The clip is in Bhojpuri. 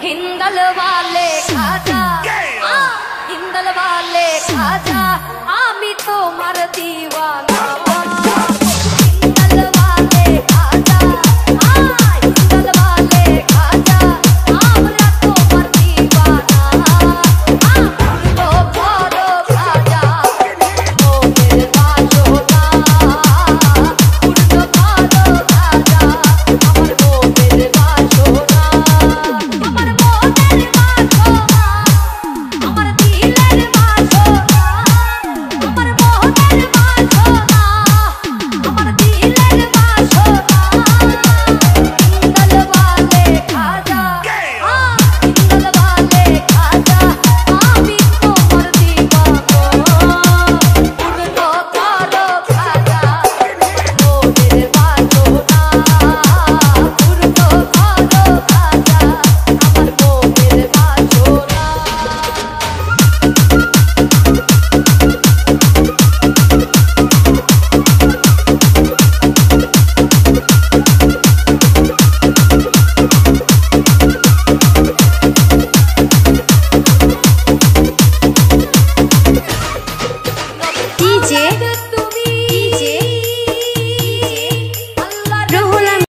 हिंदल वाले खाजा हिंदल वाले खाजा आमी तोमार दीवाना हिंदल वाले खाजा हिंदल वाले खाजा আমরা তোমার दीवाना तो बड़ो खाजा ओ मेरे बाजोना उड़ो बड़ो खाजा আমার ও मेरे बाजोना আমার মনের বাসনা আমার দিলের বাসনা আমার মনের বাসনা আমার দিলের বাসনা হিন্দল वाले খাজা হিন্দল वाले খাজা আমি তোমার दीवाना উড়ো বড়ো খাজা ও मेरे बाजोना उड़ो बड़ो खाजा আমার ও मेरे बाजोना DJ